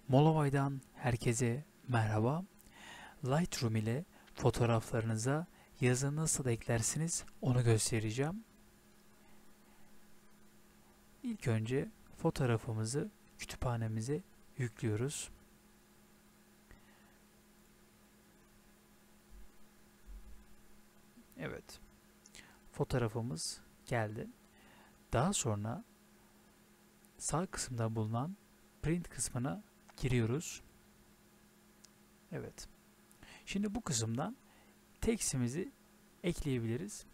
Molovay'dan herkese merhaba. Lightroom ile fotoğraflarınıza yazı nasıl eklersiniz onu göstereceğim. İlk önce fotoğrafımızı kütüphanemize yüklüyoruz. Evet, fotoğrafımız geldi. Daha sonra sağ kısımda bulunan print kısmına giriyoruz. Evet. Şimdi bu kısımdan tekstimizi ekleyebiliriz.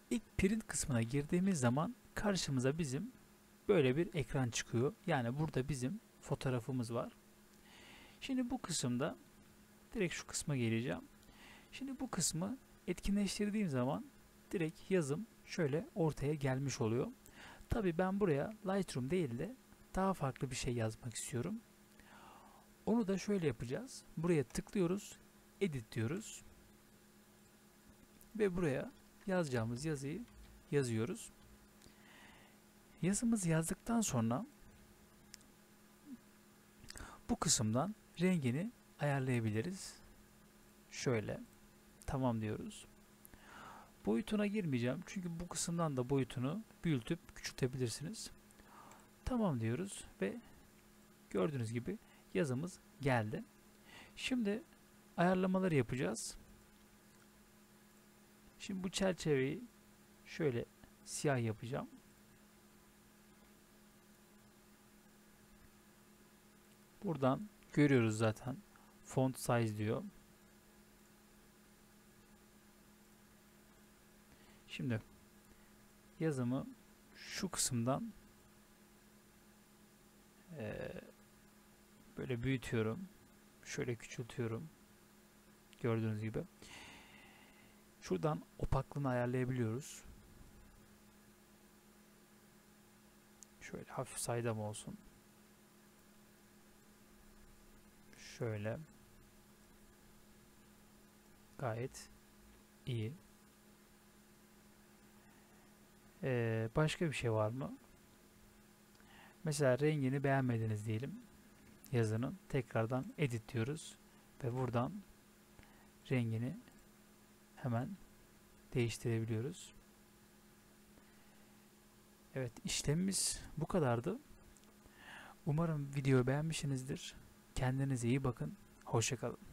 İlk print kısmına girdiğimiz zaman karşımıza bizim böyle bir ekran çıkıyor. Yani burada bizim fotoğrafımız var. Şimdi bu kısımda direkt şu kısma geleceğim. Şimdi bu kısmı etkinleştirdiğim zaman direkt yazım şöyle ortaya gelmiş oluyor. Tabi ben buraya Lightroom değil de daha farklı bir şey yazmak istiyorum. Onu da şöyle yapacağız. Buraya tıklıyoruz. Edit diyoruz. Ve buraya yazacağımız yazıyı yazıyoruz. Yazımızı yazdıktan sonra bu kısımdan rengini ayarlayabiliriz. Şöyle tamam diyoruz. Boyutuna girmeyeceğim çünkü bu kısımdan da boyutunu büyütüp küçültebilirsiniz. Tamam diyoruz ve gördüğünüz gibi yazımız geldi. Şimdi ayarlamaları yapacağız. Şimdi bu çerçeveyi şöyle siyah yapacağım. Buradan görüyoruz zaten. Font size diyor. Şimdi yazımı şu kısımdan böyle büyütüyorum. Şöyle küçültüyorum. Gördüğünüz gibi. Şuradan opaklığını ayarlayabiliyoruz. Şöyle hafif saydam olsun. Şöyle. Gayet iyi. Başka bir şey var mı? Mesela rengini beğenmediniz diyelim. Yazının. Tekrardan edit diyoruz. Ve buradan rengini hemen değiştirebiliyoruz. Evet, işlemimiz bu kadardı. Umarım videoyu beğenmişsinizdir. Kendinize iyi bakın. Hoşça kalın.